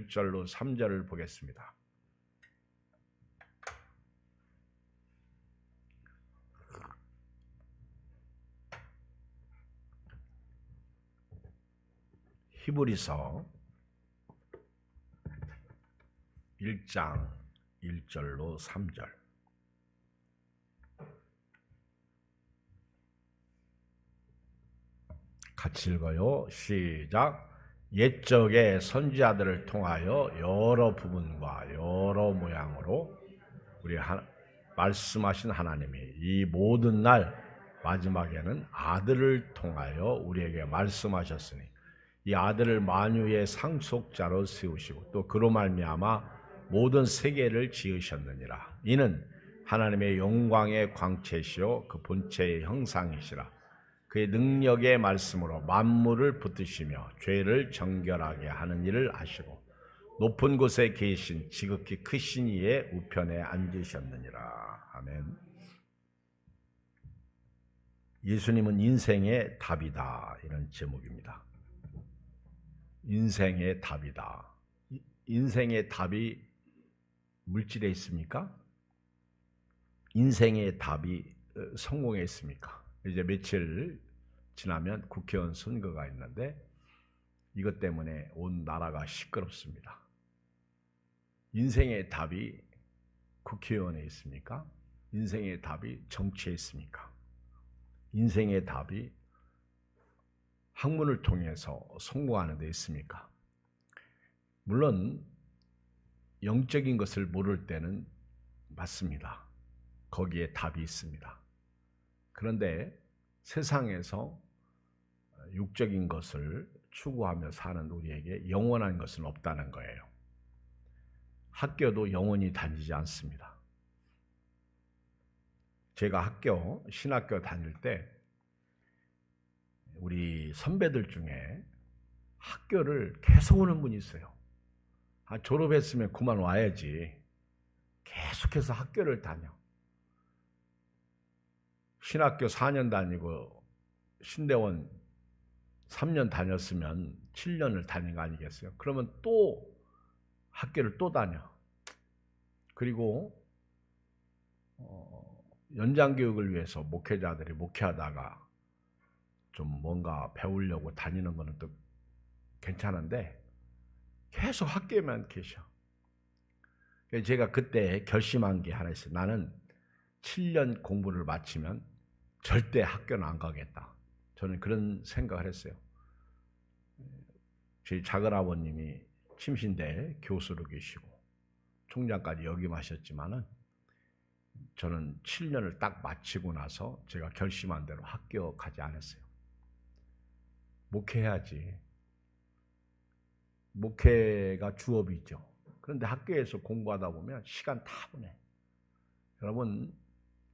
1절로 3절을 보겠습니다. 히브리서 1장 1절로 3절. 같이 읽어요. 시작. 옛적의 선지자들을 통하여 여러 부분과 여러 모양으로 말씀하신 하나님이 이 모든 날 마지막에는 아들을 통하여 우리에게 말씀하셨으니 이 아들을 만유의 상속자로 세우시고 또 그로 말미암아 모든 세계를 지으셨느니라. 이는 하나님의 영광의 광채시요 그 본체의 형상이시라. 그의 능력의 말씀으로 만물을 붙드시며 죄를 정결하게 하는 일을 하시고 높은 곳에 계신 지극히 크신 이의 우편에 앉으셨느니라. 아멘. 예수님은 인생의 답이다, 이런 제목입니다. 인생의 답이다. 인생의 답이 물질에 있습니까? 인생의 답이 성공에 있습니까? 이제 며칠 지나면 국회의원 선거가 있는데 이것 때문에 온 나라가 시끄럽습니다. 인생의 답이 국회의원에 있습니까? 인생의 답이 정치에 있습니까? 인생의 답이 학문을 통해서 성공하는 데 있습니까? 물론 영적인 것을 모를 때는 맞습니다. 거기에 답이 있습니다. 그런데 세상에서 육적인 것을 추구하며 사는 우리에게 영원한 것은 없다는 거예요. 학교도 영원히 다니지 않습니다. 제가 신학교 다닐 때 우리 선배들 중에 학교를 계속 오는 분이 있어요. 졸업했으면 그만 와야지. 계속해서 학교를 다녀. 신학교 4년 다니고 신대원 3년 다녔으면 7년을 다닌 거 아니겠어요? 그러면 또 학교를 또 다녀. 그리고 연장교육을 위해서 목회자들이 목회하다가 좀 뭔가 배우려고 다니는 거는 또 괜찮은데 계속 학교에만 계셔. 제가 그때 결심한 게 하나 있어요. 나는 7년 공부를 마치면 절대 학교는 안 가겠다. 저는 그런 생각을 했어요. 저희 작은아버님이 침신대 교수로 계시고 총장까지 역임하셨지만은 저는 7년을 딱 마치고 나서 제가 결심한 대로 학교 가지 않았어요. 목회해야지. 목회가 주업이죠. 그런데 학교에서 공부하다 보면 시간 다 보내. 여러분,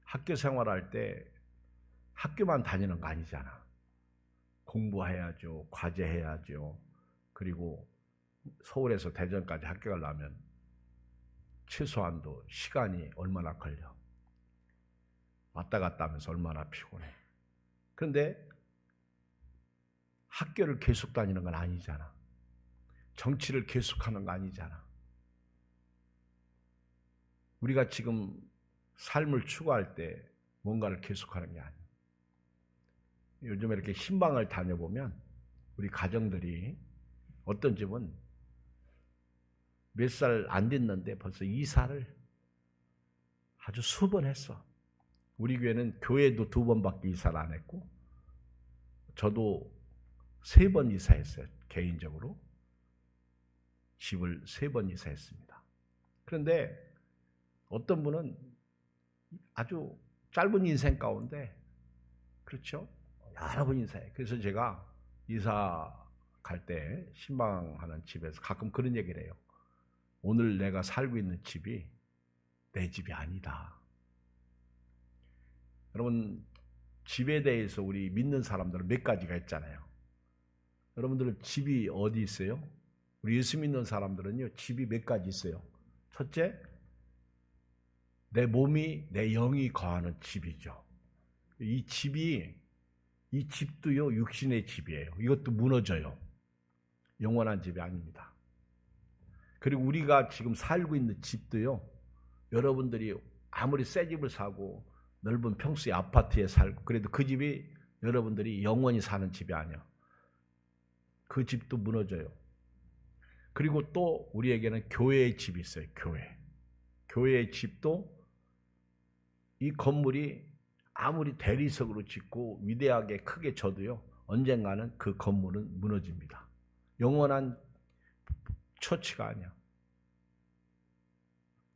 학교 생활할 때 학교만 다니는 거 아니잖아. 공부해야죠. 과제해야죠. 그리고 서울에서 대전까지 학교 가려면 최소한도 시간이 얼마나 걸려. 왔다 갔다 하면서 얼마나 피곤해. 그런데 학교를 계속 다니는 건 아니잖아. 정치를 계속하는 거 아니잖아. 우리가 지금 삶을 추구할 때 뭔가를 계속하는 게 아니야. 요즘에 이렇게 신방을 다녀보면 우리 가정들이 어떤 집은 몇 살 안 됐는데 벌써 이사를 아주 수번 했어. 우리 교회는 교회도 2번밖에 이사를 안 했고 저도 3번 이사했어요. 개인적으로. 집을 3번 이사했습니다. 그런데 어떤 분은 아주 짧은 인생 가운데 그렇죠? 여러 번 이사해. 그래서 제가 이사 갈 때 신방하는 집에서 가끔 그런 얘기를 해요. 오늘 내가 살고 있는 집이 내 집이 아니다. 여러분, 집에 대해서 우리 믿는 사람들은 몇 가지가 있잖아요. 여러분들은 집이 어디 있어요? 우리 예수 믿는 사람들은요, 집이 몇 가지 있어요. 첫째, 내 몸이, 내 영이 거하는 집이죠. 이 집도요, 육신의 집이에요. 이것도 무너져요. 영원한 집이 아닙니다. 그리고 우리가 지금 살고 있는 집도요. 여러분들이 아무리 새 집을 사고 넓은 평수의 아파트에 살고 그래도 그 집이 여러분들이 영원히 사는 집이 아니야. 그 집도 무너져요. 그리고 또 우리에게는 교회의 집이 있어요. 교회의 집도 이 건물이 아무리 대리석으로 짓고 위대하게 크게 져도요. 언젠가는 그 건물은 무너집니다. 영원한 처치가 아니야.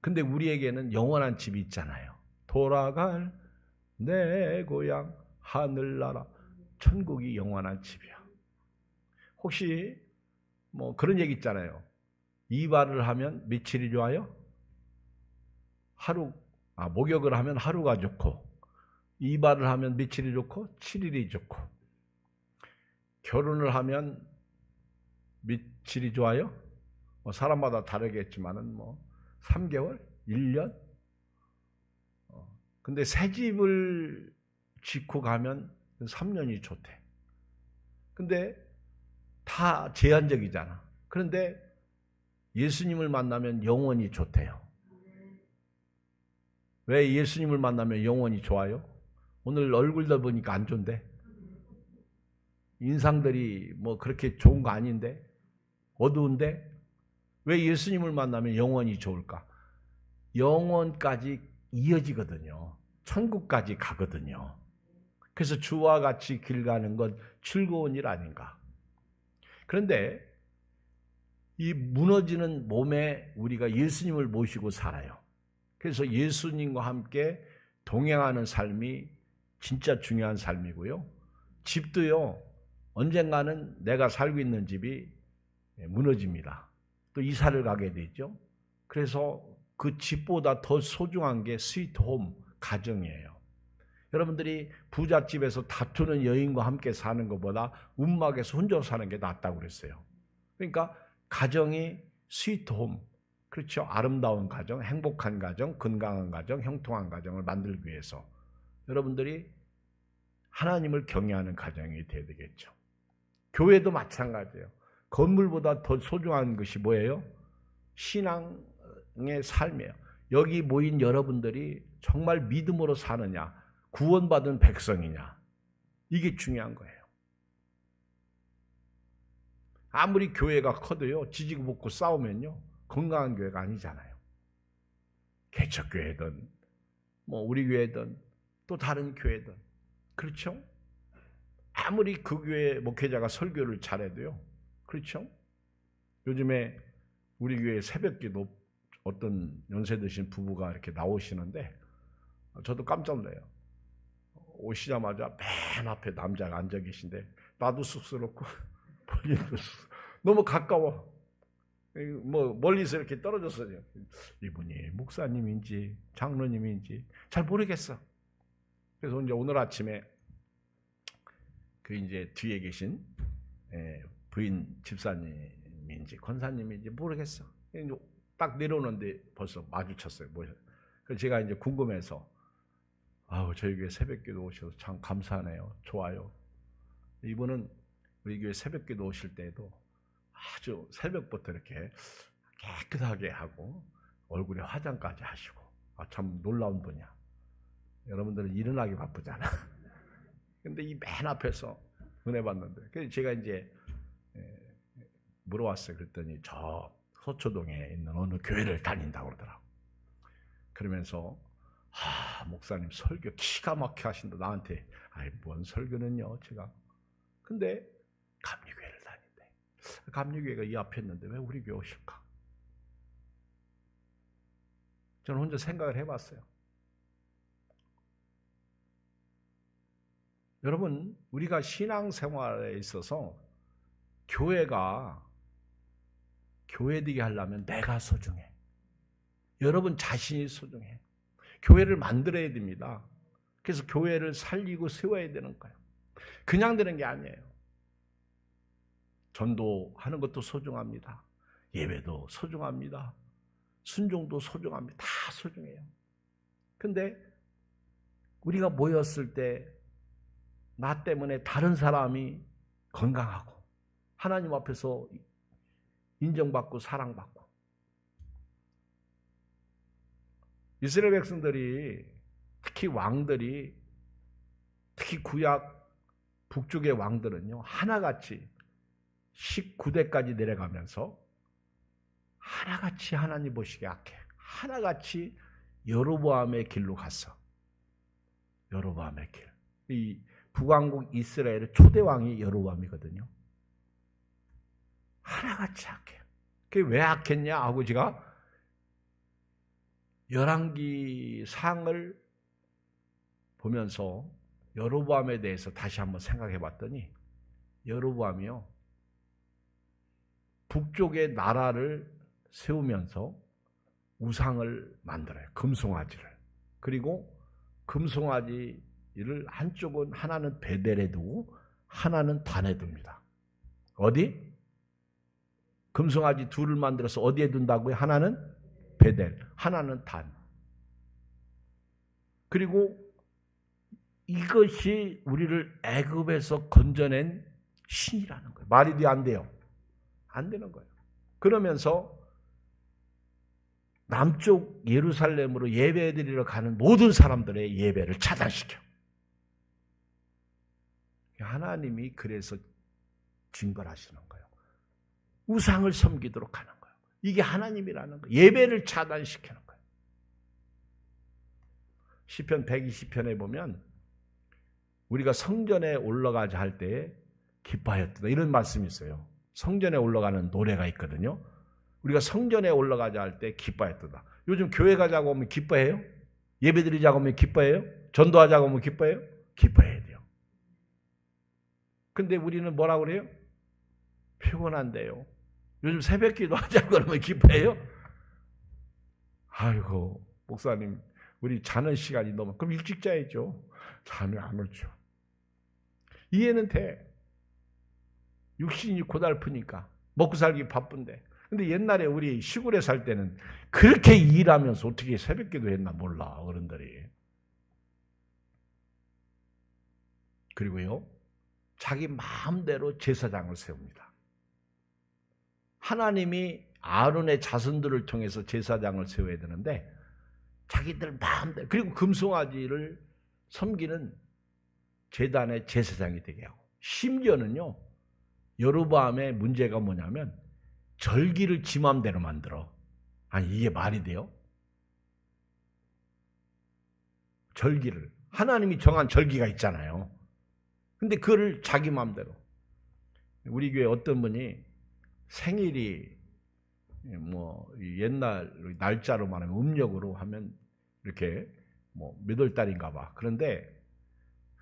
근데 우리에게는 영원한 집이 있잖아요. 돌아갈 내 고향 하늘나라 천국이 영원한 집이야. 혹시 뭐 그런 얘기 있잖아요. 이발을 하면 며칠이 좋아요? 목욕을 하면 하루가 좋고 이발을 하면 며칠이 좋고 7일이 좋고 결혼을 하면 며칠이 좋아요? 사람마다 다르겠지만은 3개월? 1년? 근데 새 집을 짓고 가면 3년이 좋대. 근데 다 제한적이잖아. 그런데 예수님을 만나면 영원히 좋대요. 왜 예수님을 만나면 영원히 좋아요? 오늘 얼굴들 보니까 안 좋은데? 인상들이 그렇게 좋은 거 아닌데? 어두운데? 왜 예수님을 만나면 영원히 좋을까? 영원까지 이어지거든요. 천국까지 가거든요. 그래서 주와 같이 길 가는 건 즐거운 일 아닌가? 그런데 이 무너지는 몸에 우리가 예수님을 모시고 살아요. 그래서 예수님과 함께 동행하는 삶이 진짜 중요한 삶이고요. 집도요. 언젠가는 내가 살고 있는 집이 무너집니다. 또 이사를 가게 되죠. 그래서 그 집보다 더 소중한 게 스위트홈, 가정이에요. 여러분들이 부잣집에서 다투는 여인과 함께 사는 것보다 움막에서 혼자 사는 게 낫다고 그랬어요. 그러니까 가정이 스위트홈, 그렇죠. 아름다운 가정, 행복한 가정, 건강한 가정, 형통한 가정을 만들기 위해서 여러분들이 하나님을 경외하는 가정이 되어야 되겠죠. 교회도 마찬가지예요. 건물보다 더 소중한 것이 뭐예요? 신앙의 삶이에요. 여기 모인 여러분들이 정말 믿음으로 사느냐, 구원받은 백성이냐, 이게 중요한 거예요. 아무리 교회가 커도요, 지지고 볶고 싸우면요, 건강한 교회가 아니잖아요. 개척교회든, 우리 교회든, 또 다른 교회든. 그렇죠? 아무리 그 교회 목회자가 설교를 잘해도요. 그렇죠? 요즘에 우리 교회 새벽기도 어떤 연세 드신 부부가 이렇게 나오시는데 저도 깜짝 놀라요. 오시자마자 맨 앞에 남자가 앉아 계신데 나도 쑥스럽고 본인도 너무 가까워. 멀리서 이렇게 떨어졌어요. 이분이 목사님인지 장로님인지 잘 모르겠어. 그래서 이제 오늘 아침에 그 이제 뒤에 계신 부인 집사님인지 권사님인지 모르겠어. 딱 내려오는데 벌써 마주쳤어요. 그래서 제가 이제 궁금해서 저희 교회 새벽기도 오셔서 참 감사하네요. 좋아요. 이분은 우리 교회 새벽기도 오실 때에도 아주 새벽부터 이렇게 깨끗하게 하고 얼굴에 화장까지 하시고 참 놀라운 분이야. 여러분들은 일어나기 바쁘잖아. 근데 이 맨 앞에서 은혜 받는데 그래서 제가 이제 물어봤어요. 그랬더니 저 서초동에 있는 어느 교회를 다닌다고 그러더라고. 그러면서 목사님 설교 기가 막히게 하신다. 나한테 뭔 설교는요 제가. 근데 감리교회를 다닌대. 감리교회가 이 앞에 있는데 왜 우리 교회 오실까? 저는 혼자 생각을 해봤어요. 여러분, 우리가 신앙생활에 있어서 교회가 교회되게 하려면 내가 소중해. 여러분 자신이 소중해. 교회를 만들어야 됩니다. 그래서 교회를 살리고 세워야 되는 거예요. 그냥 되는 게 아니에요. 전도하는 것도 소중합니다. 예배도 소중합니다. 순종도 소중합니다. 다 소중해요. 근데 우리가 모였을 때 나 때문에 다른 사람이 건강하고 하나님 앞에서 인정받고 사랑받고 이스라엘 백성들이 특히 왕들이 특히 구약 북쪽의 왕들은요 하나같이 19대까지 내려가면서 하나같이 하나님 보시기에 악해. 하나같이 여로보암의 길로 갔어. 여로보암의 길. 이 북왕국 이스라엘의 초대 왕이 여로보암이거든요. 하나같이 악해. 그게 왜 악했냐? 하고 제가 열왕기 상을 보면서 여로보암에 대해서 다시 한번 생각해 봤더니 여로보암이요 북쪽의 나라를 세우면서 우상을 만들어요. 금송아지를. 그리고 금송아지를 한쪽은 하나는 베델에 두고 하나는 단에 둡니다. 어디? 금송아지 둘을 만들어서 어디에 둔다고요? 하나는 베델, 하나는 단. 그리고 이것이 우리를 애굽에서 건져낸 신이라는 거예요. 말이 돼 안 돼요? 안 되는 거예요. 그러면서 남쪽 예루살렘으로 예배드리러 가는 모든 사람들의 예배를 차단시켜. 하나님이 그래서 징벌하시는 거예요. 우상을 섬기도록 하는 거예요. 이게 하나님이라는 거예요. 예배를 차단시키는 거예요. 시편 120편에 보면 우리가 성전에 올라가자 할 때 기뻐하였다 이런 말씀이 있어요. 성전에 올라가는 노래가 있거든요. 우리가 성전에 올라가자 할 때 기뻐했다. 요즘 교회 가자고 하면 기뻐해요? 예배드리자고 하면 기뻐해요? 전도하자고 하면 기뻐해요? 기뻐해야 돼요. 근데 우리는 뭐라고 그래요? 피곤한데요. 요즘 새벽기도 하자고 그러면 기뻐해요? 아이고 목사님 우리 자는 시간이 너무 그럼 일찍 자야죠. 잠이 안 오죠. 이해는 돼. 육신이 고달프니까 먹고 살기 바쁜데. 근데 옛날에 우리 시골에 살 때는 그렇게 일하면서 어떻게 새벽기도 했나 몰라 어른들이. 그리고요 자기 마음대로 제사장을 세웁니다. 하나님이 아론의 자손들을 통해서 제사장을 세워야 되는데 자기들 마음대로 그리고 금송아지를 섬기는 제단의 제사장이 되게 하고 심지어는요 여로보암의 문제가 뭐냐면 절기를 지 맘대로 만들어. 아니 이게 말이 돼요? 절기를 하나님이 정한 절기가 있잖아요. 근데 그거를 자기 맘대로. 우리 교회 어떤 분이 생일이 뭐 옛날 날짜로 말하면 음력으로 하면 이렇게 뭐 몇 월 달인가 봐. 그런데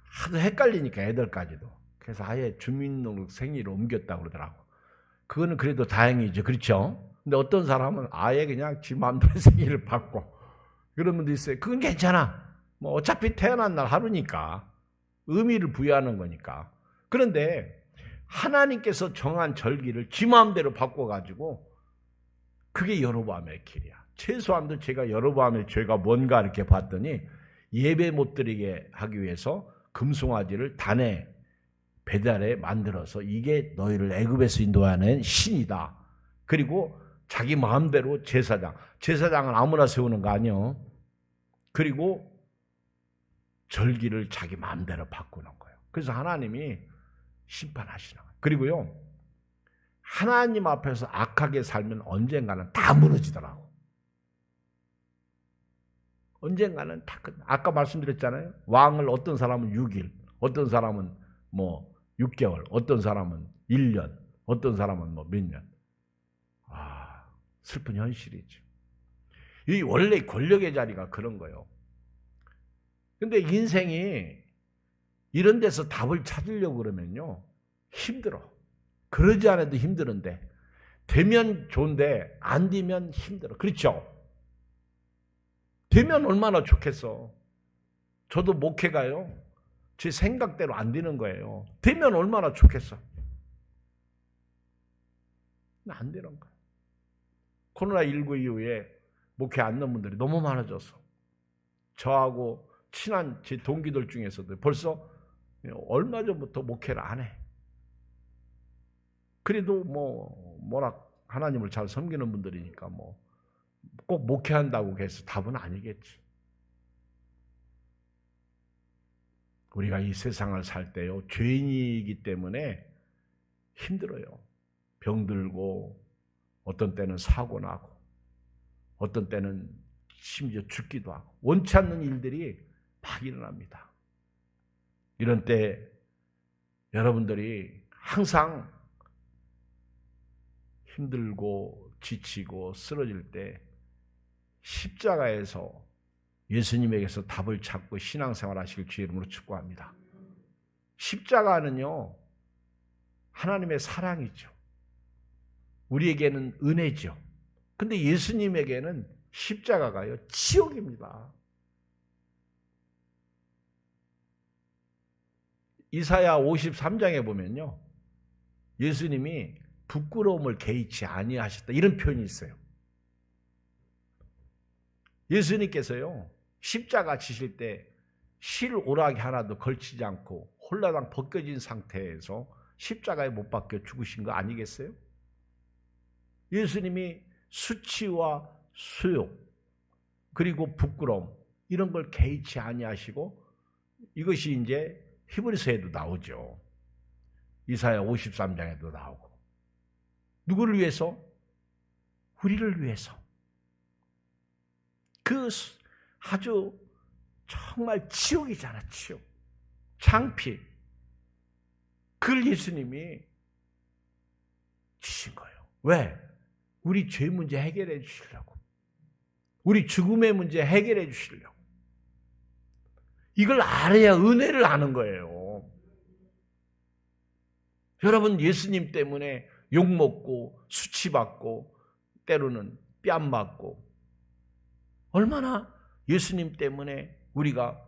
하도 헷갈리니까 애들까지도. 그래서 아예 주민등록 생일을 옮겼다고 그러더라고. 그거는 그래도 다행이죠. 그렇죠? 근데 어떤 사람은 아예 그냥 지 마음대로 생일을 바꿔. 그런 분도 있어요. 그건 괜찮아. 뭐 어차피 태어난 날 하루니까. 의미를 부여하는 거니까. 그런데 하나님께서 정한 절기를 지 마음대로 바꿔가지고 그게 여로보암의 길이야. 최소한도 제가 여로보암의 죄가 뭔가 이렇게 봤더니 예배 못 드리게 하기 위해서 금송아지를 단에 베델에 만들어서 이게 너희를 애굽에서 인도하는 신이다. 그리고 자기 마음대로 제사장은 아무나 세우는 거 아니요. 그리고 절기를 자기 마음대로 바꾸는 거예요. 그래서 하나님이 심판하시는 거예요. 그리고요 하나님 앞에서 악하게 살면 언젠가는 다 무너지더라고. 언젠가는 다 아까 말씀드렸잖아요. 왕을 어떤 사람은 6일, 어떤 사람은 뭐 6개월, 어떤 사람은 1년, 어떤 사람은 뭐 몇 년. 아, 슬픈 현실이죠. 이 원래 권력의 자리가 그런 거예요. 근데 인생이 이런 데서 답을 찾으려고 그러면요. 힘들어. 그러지 않아도 힘드는데 되면 좋은데 안 되면 힘들어. 그렇죠? 되면 얼마나 좋겠어. 저도 목회 가요. 제 생각대로 안 되는 거예요. 되면 얼마나 좋겠어. 안 되는 거야. 코로나19 이후에 목회 안 넣은 분들이 너무 많아져서 저하고 친한 제 동기들 중에서도 벌써 얼마 전부터 목회를 안 해. 그래도 뭐라 하나님을 잘 섬기는 분들이니까 뭐 꼭 목회한다고 해서 답은 아니겠지. 우리가 이 세상을 살 때요, 죄인이기 때문에 힘들어요. 병들고, 어떤 때는 사고 나고, 어떤 때는 심지어 죽기도 하고, 원치 않는 일들이 막 일어납니다. 이런 때 여러분들이 항상 힘들고 지치고 쓰러질 때 십자가에서 예수님에게서 답을 찾고 신앙생활 하시길 주의 이름으로 축복합니다. 십자가는요, 하나님의 사랑이죠. 우리에게는 은혜죠. 근데 예수님에게는 십자가가요, 지옥입니다. 이사야 53장에 보면요, 예수님이 부끄러움을 개의치 아니하셨다, 이런 표현이 있어요. 예수님께서요, 십자가 지실 때 실오라기 하나도 걸치지 않고 홀라당 벗겨진 상태에서 십자가에 못 박혀 죽으신 거 아니겠어요? 예수님이 수치와 수욕 그리고 부끄러움 이런 걸 개의치 아니하시고, 이것이 이제 히브리서에도 나오죠. 이사야 53장에도 나오고. 누구를 위해서? 우리를 위해서. 그 아주 정말 지옥이잖아, 지옥. 창피. 그걸 예수님이 주신 거예요. 왜? 우리 죄 문제 해결해 주시려고. 우리 죽음의 문제 해결해 주시려고. 이걸 알아야 은혜를 아는 거예요. 여러분, 예수님 때문에 욕먹고 수치받고 때로는 뺨 맞고, 얼마나 예수님 때문에 우리가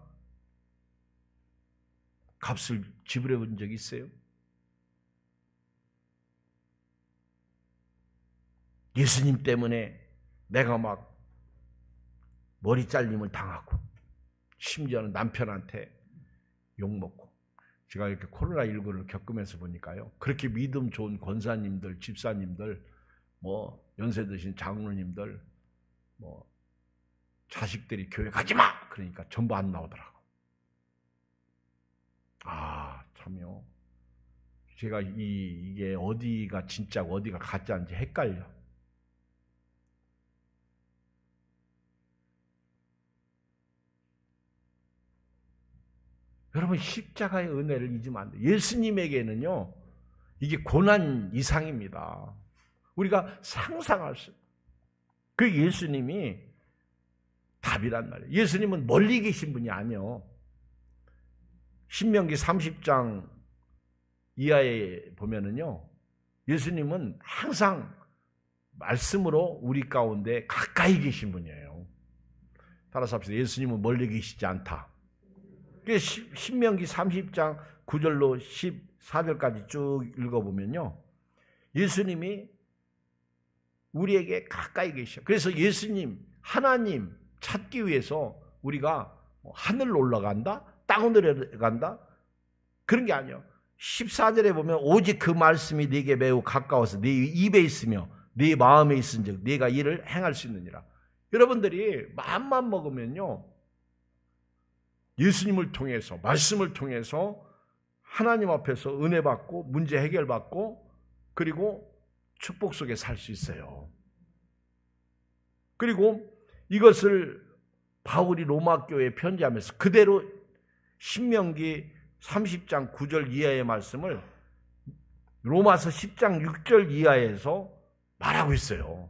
값을 지불해 본 적이 있어요? 예수님 때문에 내가 막 머리 잘림을 당하고, 심지어는 남편한테 욕먹고. 제가 이렇게 코로나19를 겪으면서 보니까요, 그렇게 믿음 좋은 권사님들, 집사님들, 뭐 연세 드신 장로님들, 뭐 자식들이 교회 가지 마! 그러니까 전부 안 나오더라고. 아, 참요. 제가 이게 어디가 진짜고 어디가 가짜인지 헷갈려. 여러분, 십자가의 은혜를 잊으면 안 돼요. 예수님에게는요, 이게 고난 이상입니다. 우리가 상상할 수, 그 예수님이 답이란 말이에요. 예수님은 멀리 계신 분이 아니에요. 신명기 30장 이하에 보면은요, 예수님은 항상 말씀으로 우리 가운데 가까이 계신 분이에요. 따라서 합시다. 예수님은 멀리 계시지 않다. 신명기 30장 9절로 14절까지 쭉 읽어보면요, 예수님이 우리에게 가까이 계셔. 그래서 예수님, 하나님 찾기 위해서 우리가 하늘로 올라간다, 땅으로 내려간다, 그런 게 아니에요. 14절에 보면 오직 그 말씀이 네게 매우 가까워서 네 입에 있으며 네 마음에 있은즉 네가 이를 행할 수 있느니라. 여러분들이 마음만 먹으면요, 예수님을 통해서, 말씀을 통해서 하나님 앞에서 은혜 받고 문제 해결 받고 그리고 축복 속에 살 수 있어요. 그리고 이것을 바울이 로마 교회에 편지하면서 그대로 신명기 30장 9절 이하의 말씀을 로마서 10장 6절 이하에서 말하고 있어요.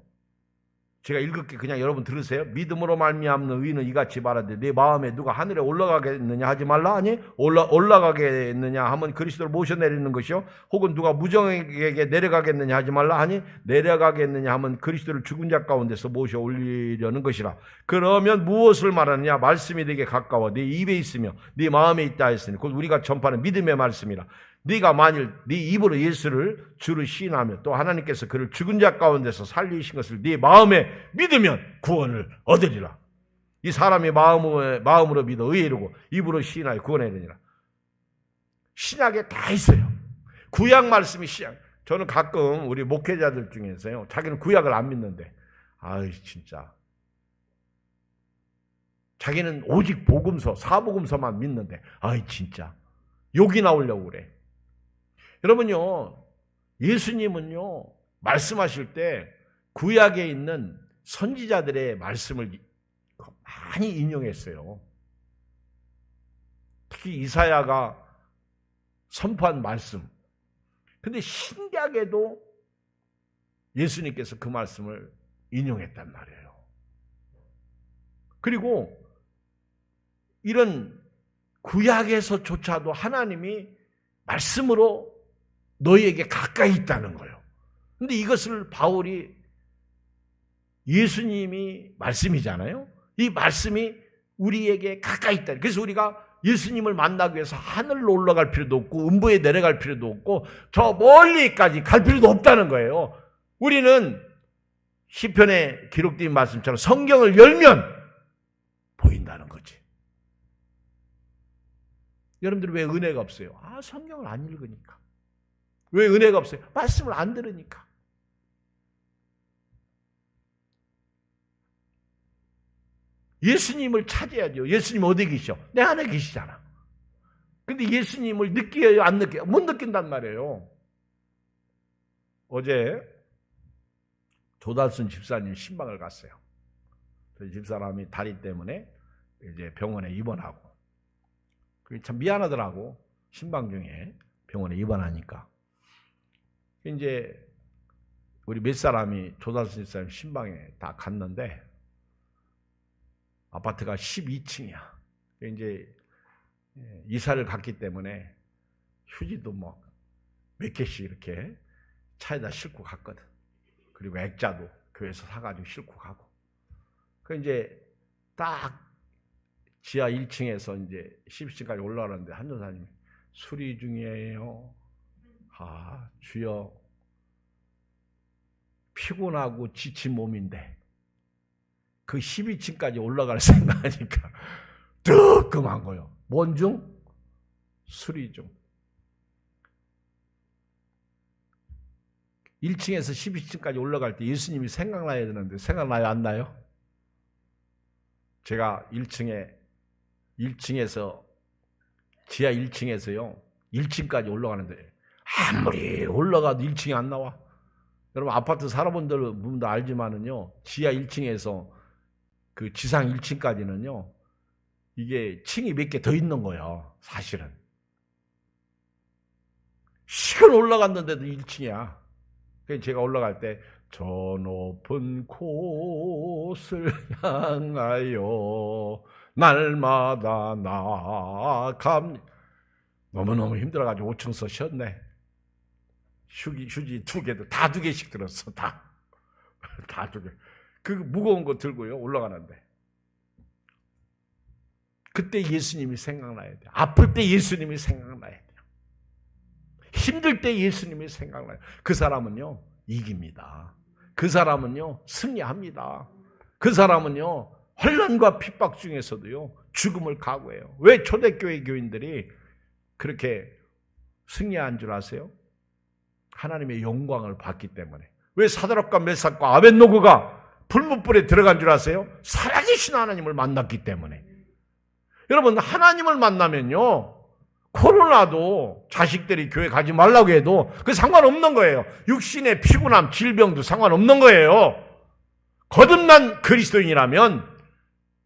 제가 읽을게, 그냥 여러분 들으세요. 믿음으로 말미암는 의인은 이같이 말하되 내 마음에 누가 하늘에 올라가겠느냐 하지 말라 하니 올라가겠느냐 하면 그리스도를 모셔내리는 것이요, 혹은 누가 무정에게 내려가겠느냐 하지 말라 하니 내려가겠느냐 하면 그리스도를 죽은 자 가운데서 모셔 올리려는 것이라. 그러면 무엇을 말하느냐? 말씀이 되게 가까워 네 입에 있으며 네 마음에 있다 했으니 곧 우리가 전파하는 믿음의 말씀이라. 네가 만일 네 입으로 예수를 주를 시인하며 또 하나님께서 그를 죽은 자 가운데서 살리신 것을 네 마음에 믿으면 구원을 얻으리라. 이 사람이 마음으로 믿어 의에 이르고 입으로 시인하여 구원에 이르니라. 신약에 다 있어요. 구약 말씀이 신약. 저는 가끔 우리 목회자들 중에서요, 자기는 구약을 안 믿는데, 아이 진짜. 자기는 오직 복음서, 사복음서만 믿는데 아이 진짜 욕이 나오려고 그래. 여러분요, 예수님은요 말씀하실 때 구약에 있는 선지자들의 말씀을 많이 인용했어요. 특히 이사야가 선포한 말씀. 근데 신약에도 예수님께서 그 말씀을 인용했단 말이에요. 그리고 이런 구약에서조차도 하나님이 말씀으로 너희에게 가까이 있다는 거예요. 근데 이것을 바울이 예수님이 말씀이잖아요. 이 말씀이 우리에게 가까이 있다. 그래서 우리가 예수님을 만나기 위해서 하늘로 올라갈 필요도 없고 음부에 내려갈 필요도 없고 저 멀리까지 갈 필요도 없다는 거예요. 우리는 시편에 기록된 말씀처럼 성경을 열면 보인다는 거지. 여러분들 왜 은혜가 없어요? 성경을 안 읽으니까. 왜 은혜가 없어요? 말씀을 안 들으니까. 예수님을 찾아야죠. 예수님 어디 계셔? 내 안에 계시잖아. 근데 예수님을 느껴요? 안 느껴요? 못 느낀단 말이에요. 어제 조달순 집사님 신방을 갔어요. 그 집사람이 다리 때문에 이제 병원에 입원하고. 그게 참 미안하더라고. 신방 중에 병원에 입원하니까. 이제 우리 몇 사람이 조달순 집사님 신방에 다 갔는데 아파트가 12층이야. 이제 이사를 갔기 때문에 휴지도 뭐 몇 개씩 이렇게 차에다 싣고 갔거든. 그리고 액자도 교회에서 사가지고 싣고 가고. 그 이제 딱 지하 1층에서 이제 12층까지 올라가는데 한 전사님이 수리 중이에요. 주여, 피곤하고 지친 몸인데 그 12층까지 올라갈 생각하니까 뜨끔한 거예요. 뭔 중? 수리 중. 1층에서 12층까지 올라갈 때 예수님이 생각나야 되는데 생각나요? 안 나요? 제가 1층에서 지하 1층에서요 1층까지 올라가는데 아무리 올라가도 1층이 안 나와. 여러분 아파트 살아본 분도 알지만은요 지하 1층에서 그 지상 1층까지는요 이게 층이 몇 개 더 있는 거예요. 사실은 시간 올라갔는데도 1층이야. 그래서 제가 올라갈 때 저 높은 곳을 향하여 날마다 나아감. 너무너무 힘들어가지고 5층서 쉬었네. 휴지 2개도 다 2개씩 들었어. 다 2개. 그 무거운 거 들고요 올라가는데 그때 예수님이 생각나야 돼요. 아플 때 예수님이 생각나야 돼요. 힘들 때 예수님이 생각나요. 그 사람은요 이깁니다. 그 사람은요 승리합니다. 그 사람은요 환난과 핍박 중에서도요 죽음을 각오해요. 왜 초대교회 교인들이 그렇게 승리한 줄 아세요? 하나님의 영광을 받기 때문에. 왜 사드락과 메삭과 아벳노고가 불못불에 들어간 줄 아세요? 살아계신 하나님을 만났기 때문에. 여러분 하나님을 만나면요 코로나도 자식들이 교회 가지 말라고 해도 그 상관없는 거예요. 육신의 피곤함, 질병도 상관없는 거예요. 거듭난 그리스도인이라면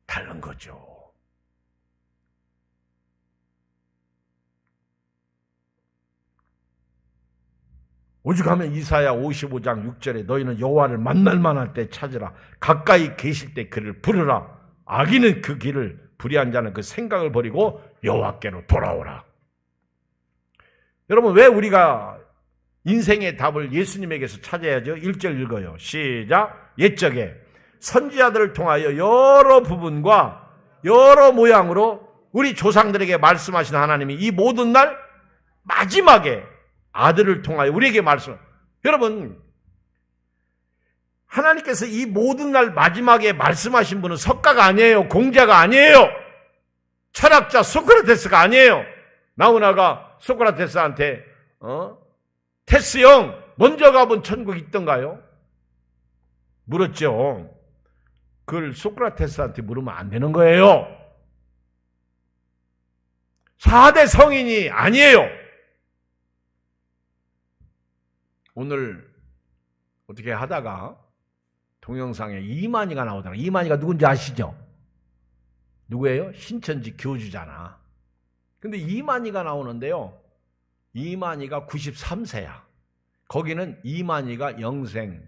다른 거죠. 오죽하면 이사야 55장 6절에 너희는 여호와를 만날 만할 때 찾으라. 가까이 계실 때 그를 부르라. 악인은 그 길을, 불의한 자는 그 생각을 버리고 여호와께로 돌아오라. 여러분 왜 우리가 인생의 답을 예수님에게서 찾아야죠? 1절 읽어요. 시작. 옛적에 선지자들을 통하여 여러 부분과 여러 모양으로 우리 조상들에게 말씀하신 하나님이 이 모든 날 마지막에 아들을 통하여 우리에게 말씀. 여러분 하나님께서 이 모든 날 마지막에 말씀하신 분은 석가가 아니에요. 공자가 아니에요. 철학자 소크라테스가 아니에요. 나훈아가 소크라테스한테 테스 형 먼저 가본 천국 있던가요? 물었죠. 그걸 소크라테스한테 물으면 안 되는 거예요. 4대 성인이 아니에요. 오늘 어떻게 하다가 동영상에 이만희가 나오더라. 이만희가 누군지 아시죠? 누구예요? 신천지 교주잖아. 근데 이만희가 나오는데요. 이만희가 93세야. 거기는 이만희가 영생,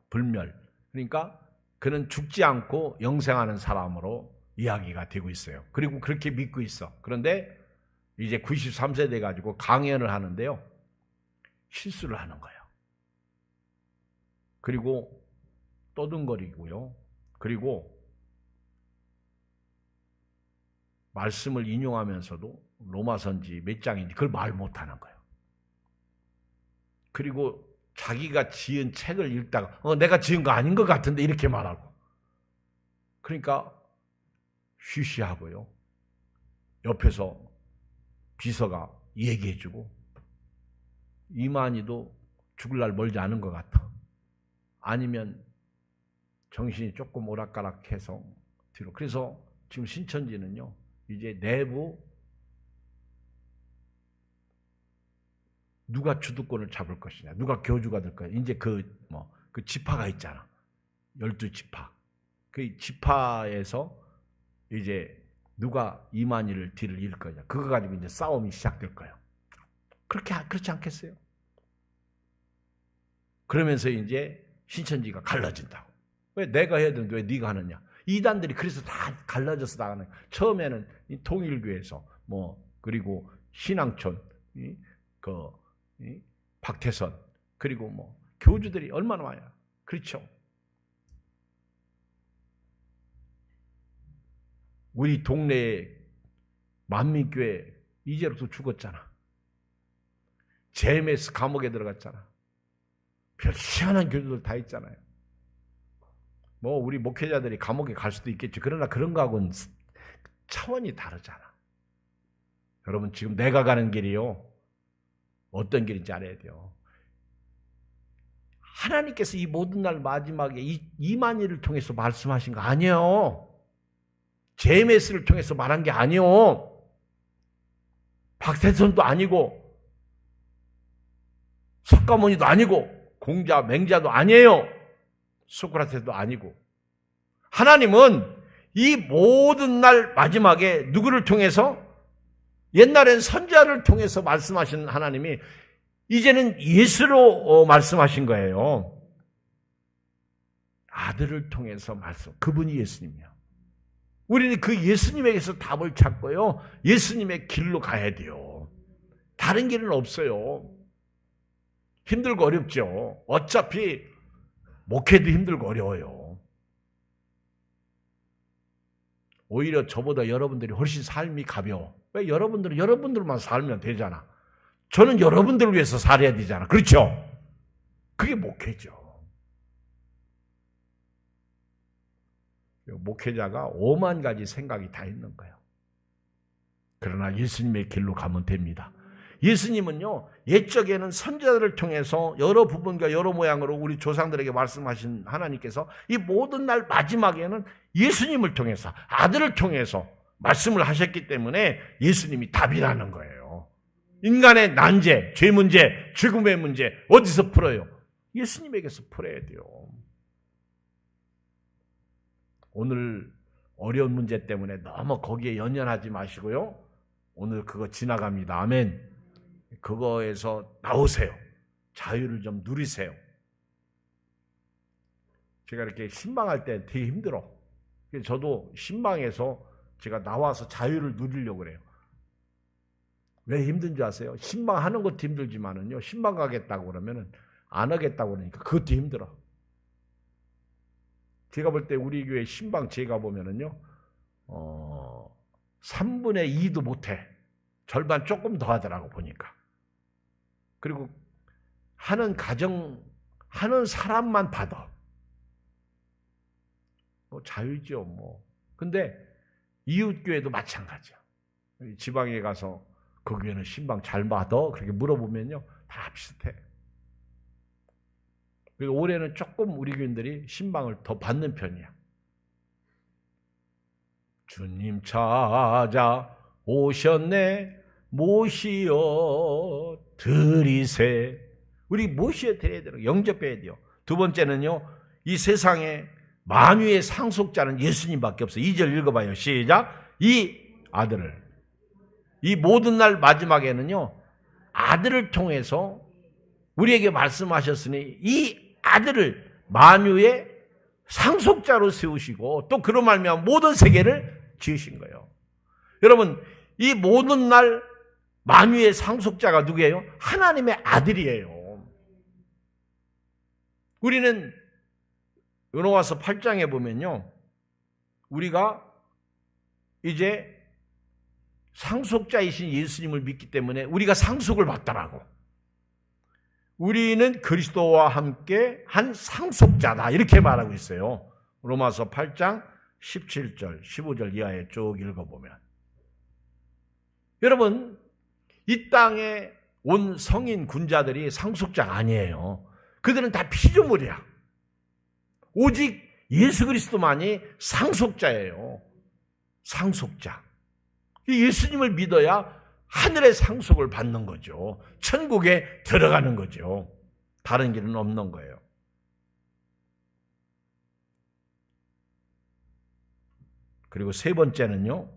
불멸. 그러니까 그는 죽지 않고 영생하는 사람으로 이야기가 되고 있어요. 그리고 그렇게 믿고 있어. 그런데 이제 93세 돼가지고 강연을 하는데요. 실수를 하는 거예요. 그리고 떠든거리고요. 그리고 말씀을 인용하면서도 로마선지 몇 장인지 그걸 말 못하는 거예요. 그리고 자기가 지은 책을 읽다가 내가 지은 거 아닌 것 같은데 이렇게 말하고. 그러니까 쉬쉬하고요. 옆에서 비서가 얘기해주고 이만희도 죽을 날 멀지 않은 것 같아. 아니면 정신이 조금 오락가락해서 뒤로. 그래서 지금 신천지는요. 이제 내부 누가 주도권을 잡을 것이냐, 누가 교주가 될 거냐. 이제 그 지파가 있잖아. 12지파. 그 지파에서 이제 누가 이만희를 뒤를 이을 거냐. 그거 가지고 이제 싸움이 시작될 거예요. 그렇지 않겠어요? 그러면서 이제 신천지가 갈라진다고. 왜 내가 해야 되는데 왜 네가 하느냐. 이단들이 그래서 다 갈라져서 나가는 거예요. 처음에는 이 통일교에서 그리고 신앙촌 박태선 그리고 교주들이 얼마나 많아요. 그렇죠. 우리 동네에 만민교회 이제로도 죽었잖아. 제메스 감옥에 들어갔잖아. 별 희한한 교주들 다 있잖아요. 우리 목회자들이 감옥에 갈 수도 있겠죠. 그러나 그런 거하고는 차원이 다르잖아. 여러분 지금 내가 가는 길이요. 어떤 길인지 알아야 돼요. 하나님께서 이 모든 날 마지막에 이만희를 통해서 말씀하신 거 아니에요. 제메스를 통해서 말한 게 아니에요. 박태선도 아니고 석가모니도 아니고 공자, 맹자도 아니에요. 소크라테스도 아니고. 하나님은 이 모든 날 마지막에 누구를 통해서? 옛날엔 선지자를 통해서 말씀하신 하나님이 이제는 예수로 말씀하신 거예요. 아들을 통해서 말씀. 그분이 예수님이야. 우리는 그 예수님에게서 답을 찾고요. 예수님의 길로 가야 돼요. 다른 길은 없어요. 힘들고 어렵죠. 어차피 목회도 힘들고 어려워요. 오히려 저보다 여러분들이 훨씬 삶이 가벼워. 왜? 여러분들은 여러분들만 살면 되잖아. 저는 여러분들을 위해서 살아야 되잖아. 그렇죠? 그게 목회죠. 목회자가 5만 가지 생각이 다 있는 거예요. 그러나 예수님의 길로 가면 됩니다. 예수님은요, 옛적에는 선지자들을 통해서 여러 부분과 여러 모양으로 우리 조상들에게 말씀하신 하나님께서 이 모든 날 마지막에는 예수님을 통해서, 아들을 통해서 말씀을 하셨기 때문에 예수님이 답이라는 거예요. 인간의 난제, 죄 문제, 죽음의 문제 어디서 풀어요? 예수님에게서 풀어야 돼요. 오늘 어려운 문제 때문에 너무 거기에 연연하지 마시고요. 오늘 그거 지나갑니다. 아멘. 그거에서 나오세요. 자유를 좀 누리세요. 제가 이렇게 신방할 때 되게 힘들어. 저도 신방에서 제가 나와서 자유를 누리려고 그래요. 왜 힘든 줄 아세요? 신방하는 것도 힘들지만은요, 신방 가겠다고 그러면은 안 하겠다고 그러니까 그것도 힘들어. 제가 볼 때 우리 교회 신방 제가 보면은요, 3분의 2도 못해. 절반 조금 더 하더라고 보니까. 그리고 하는 하는 사람만 받아. 자유죠, 근데 이웃교회도 마찬가지야. 지방에 가서 그 교회는 신방 잘 받아? 그렇게 물어보면요, 다 비슷해. 그리고 올해는 조금 우리 교인들이 신방을 더 받는 편이야. 주님 찾아 오셨네 모시어 드리세. 우리 모시어 드려야 돼요. 영접해야 돼요. 두 번째는요, 이 세상에 만유의 상속자는 예수님밖에 없어요. 2절 읽어봐요. 시작. 이 아들을, 이 모든 날 마지막에는요, 아들을 통해서 우리에게 말씀하셨으니 이 아들을 만유의 상속자로 세우시고 또 그로 말미암아 모든 세계를 지으신 거예요. 여러분, 이 모든 날 만유의 상속자가 누구예요? 하나님의 아들이에요. 우리는 로마서 8장에 보면요, 우리가 이제 상속자이신 예수님을 믿기 때문에 우리가 상속을 받더라고. 우리는 그리스도와 함께 한 상속자다, 이렇게 말하고 있어요. 로마서 8장 17절 15절 이하에 쭉 읽어보면, 여러분, 이 땅에 온 성인 군자들이 상속자가 아니에요. 그들은 다 피조물이야. 오직 예수 그리스도만이 상속자예요. 상속자. 예수님을 믿어야 하늘의 상속을 받는 거죠. 천국에 들어가는 거죠. 다른 길은 없는 거예요. 그리고 세 번째는요,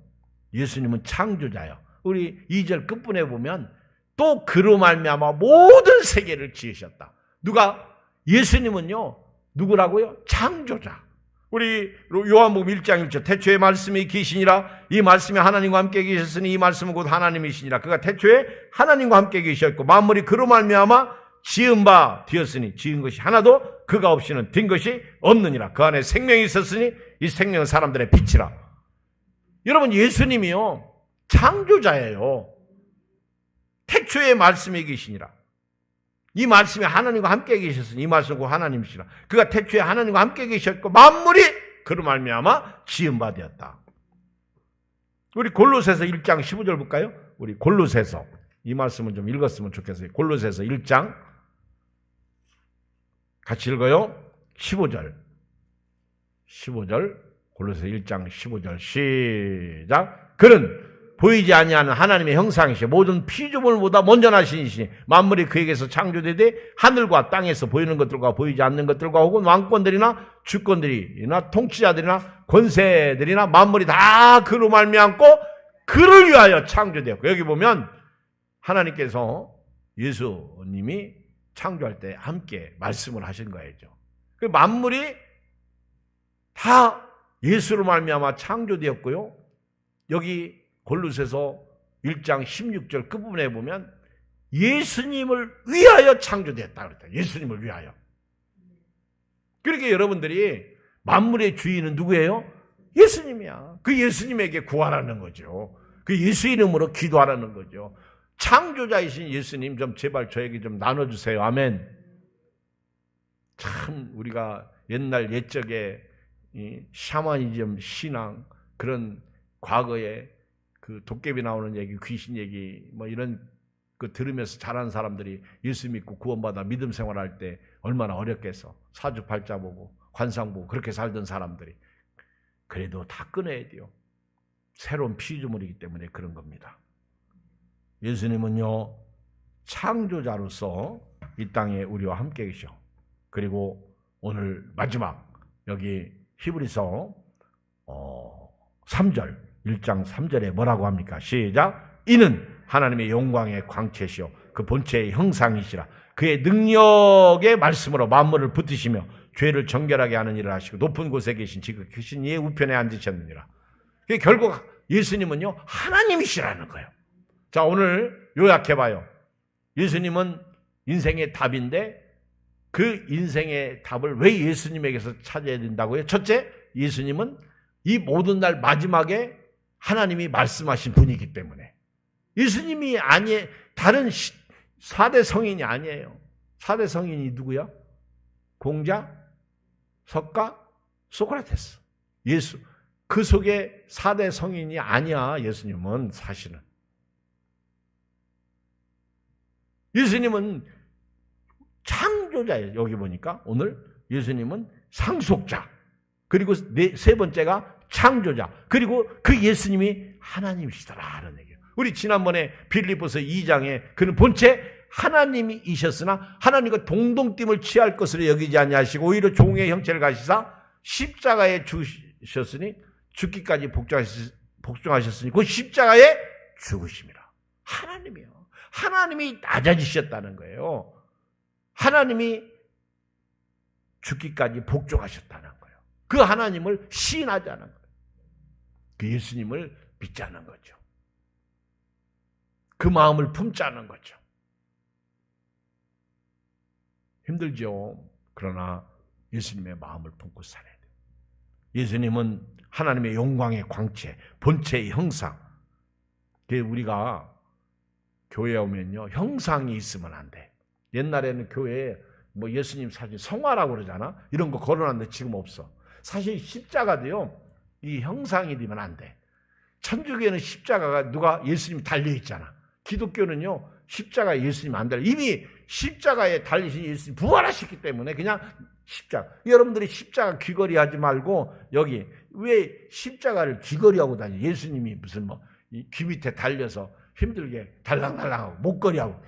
예수님은 창조자예요. 우리 2절 끝부분에 보면 또 그로 말미암아 모든 세계를 지으셨다. 누가? 예수님은요, 누구라고요? 창조자. 우리 요한복음 1장 1절, 태초에 말씀이 계시니라. 이 말씀이 하나님과 함께 계셨으니 이 말씀은 곧 하나님이시니라. 그가 태초에 하나님과 함께 계셨고 만물이 그로 말미암아 지은 바 되었으니 지은 것이 하나도 그가 없이는 된 것이 없느니라. 그 안에 생명이 있었으니 이 생명은 사람들의 빛이라. 여러분, 예수님이요, 창조자예요. 태초에 말씀이 계시니라. 이 말씀이 하나님과 함께 계셨으니 이 말씀은 곧 하나님이시라. 그가 태초에 하나님과 함께 계셨고 만물이 그로 말미암아 지은 바 되었다. 우리 골로새서 1장 15절 볼까요? 우리 골로새서, 이 말씀은 좀 읽었으면 좋겠어요. 골로새서 1장 같이 읽어요. 15절 골로새서 1장 15절 시작. 그는 보이지 아니하는 하나님의 형상이시오. 모든 피조물보다 먼저 나신 이시니 만물이 그에게서 창조되되 하늘과 땅에서 보이는 것들과 보이지 않는 것들과 혹은 왕권들이나 주권들이나 통치자들이나 권세들이나 만물이 다 그로 말미암고 그를 위하여 창조되었고. 여기 보면 하나님께서 예수님이 창조할 때 함께 말씀을 하신 거예요. 그 만물이 다 예수로 말미암아 창조되었고요. 여기 골로새서 1장 16절 끝부분에 보면 예수님을 위하여 창조되었다 그랬다. 예수님을 위하여. 그러니까 여러분들이 만물의 주인은 누구예요? 예수님이야. 그 예수님에게 구하라는 거죠. 그 예수 이름으로 기도하라는 거죠. 창조자이신 예수님 좀 제발 저에게 좀 나눠주세요. 아멘. 참 우리가 옛날 옛적에 이 샤머니즘 신앙, 그런 과거에 그 도깨비 나오는 얘기, 귀신 얘기 뭐 이런 그 들으면서 자란 사람들이 예수 믿고 구원받아 믿음 생활할 때 얼마나 어렵겠어. 사주팔자 보고 관상 보고 그렇게 살던 사람들이. 그래도 다 끊어야 돼요. 새로운 피조물이기 때문에 그런 겁니다. 예수님은요, 창조자로서 이 땅에 우리와 함께 계셔. 그리고 오늘 마지막 여기 히브리서 3절 1장 3절에 뭐라고 합니까? 시작. 이는 하나님의 영광의 광채시요 그 본체의 형상이시라. 그의 능력의 말씀으로 만물을 붙드시며 죄를 정결하게 하는 일을 하시고 높은 곳에 계신 지극하신 이의 우편에 앉으셨느니라. 결국 예수님은요, 하나님이시라는 거예요. 자, 오늘 요약해봐요. 예수님은 인생의 답인데 그 인생의 답을 왜 예수님에게서 찾아야 된다고요? 첫째, 예수님은 이 모든 날 마지막에 하나님이 말씀하신 분이기 때문에. 예수님이 아니에요. 다른 4대 성인이 아니에요. 4대 성인이 누구야? 공자, 석가, 소크라테스. 예수. 그 속에 4대 성인이 아니야, 예수님은 사실은. 예수님은 창조자예요. 여기 보니까 오늘 예수님은 상속자, 그리고 세 번째가 창조자, 그리고 그 예수님이 하나님이시더라는 얘기예요. 우리 지난번에 빌립보서 2장에 그는 본체 하나님이셨으나 하나님과 동동됨을 취할 것으로 여기지 아니하시고 오히려 종의 형체를 가지사 십자가에 죽으셨으니 죽기까지 복종하셨으니 그 십자가에 죽으심이라. 하나님이요. 하나님이 낮아지셨다는 거예요. 하나님이 죽기까지 복종하셨다는 거예요. 그 하나님을 시인하자는 거예요. 그 예수님을 믿자는 거죠. 그 마음을 품자는 거죠. 힘들죠. 그러나 예수님의 마음을 품고 살아야 돼요. 예수님은 하나님의 영광의 광채, 본체의 형상. 우리가 교회에 오면요, 형상이 있으면 안 돼. 옛날에는 교회에 뭐 예수님 사진 성화라고 그러잖아. 이런 거 걸어놨는데 지금 없어. 사실 십자가도요, 이 형상이 되면 안 돼. 천주교에는 십자가가 누가 예수님 달려 있잖아. 기독교는요, 십자가에 예수님 안 달려. 이미 십자가에 달리신 예수님 부활하셨기 때문에 그냥 십자가. 여러분들이 십자가 귀걸이 하지 말고 여기 왜 십자가를 귀걸이하고 다니? 예수님이 무슨 뭐 귀 밑에 달려서 힘들게 달랑달랑하고 목걸이하고.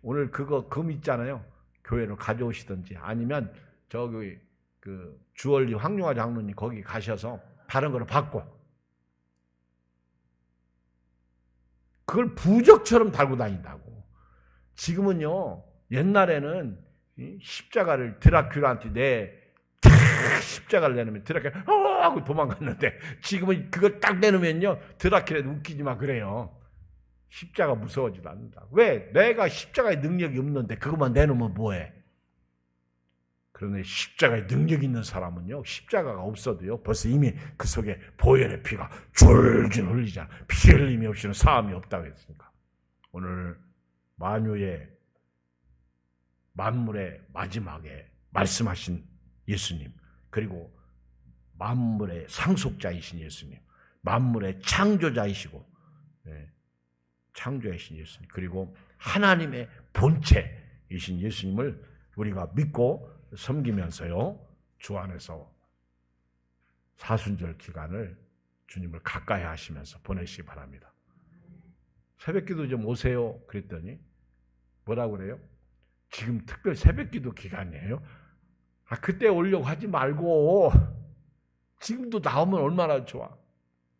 오늘 그거 금 있잖아요. 교회로 가져오시든지 아니면 저기 그 주얼리 황룡화 장로님 거기 가셔서 다른 거로 바꿔. 그걸 부적처럼 달고 다닌다고. 지금은요, 옛날에는 십자가를 드라큘라한테 십자가를 내놓으면 드라큘라 하고 도망갔는데 지금은 그걸 딱 내놓으면요, 드라큘라도 웃기지 마 그래요. 십자가 무서워지도 않는다. 왜? 내가 십자가의 능력이 없는데 그것만 내놓으면 뭐해? 그런데 십자가의 능력 있는 사람은요, 십자가가 없어도요, 벌써 이미 그 속에 보혈의 피가 줄줄 흘리잖아. 피 흘림이 없이는 사함이 없다고 했으니까. 오늘 만물의 마지막에 말씀하신 예수님, 그리고 만물의 상속자이신 예수님, 만물의 창조자이시고, 창조이신 예수님, 그리고 하나님의 본체이신 예수님을 우리가 믿고 섬기면서요, 주 안에서 사순절 기간을 주님을 가까이 하시면서 보내시기 바랍니다. 새벽기도 좀 오세요 그랬더니 뭐라고 그래요? 지금 특별 새벽기도 기간이에요. 그때 오려고 하지 말고 지금도 나오면 얼마나 좋아.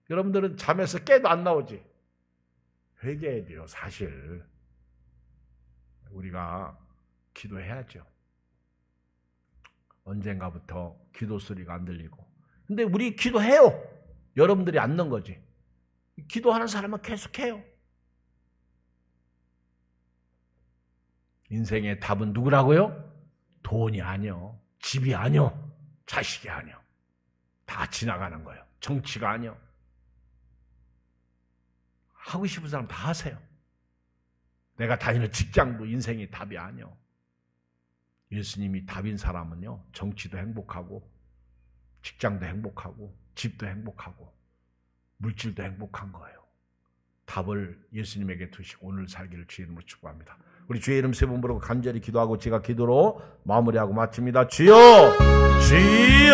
여러분들은 잠에서 깨도 안 나오지. 회개해야 돼요. 사실 우리가 기도해야죠. 언젠가부터 기도 소리가 안 들리고. 근데 우리 기도해요. 여러분들이 안 넣은 거지. 기도하는 사람은 계속해요. 인생의 답은 누구라고요? 돈이 아니요, 집이 아니요, 자식이 아니요. 다 지나가는 거예요. 정치가 아니요. 하고 싶은 사람 다 하세요. 내가 다니는 직장도 인생의 답이 아니요. 예수님이 답인 사람은요, 정치도 행복하고 직장도 행복하고 집도 행복하고 물질도 행복한 거예요. 답을 예수님에게 두시고 오늘 살기를 주의 이름으로 축복합니다. 우리 주의 이름 세 번 부르고 간절히 기도하고 제가 기도로 마무리하고 마칩니다. 주여, 주여.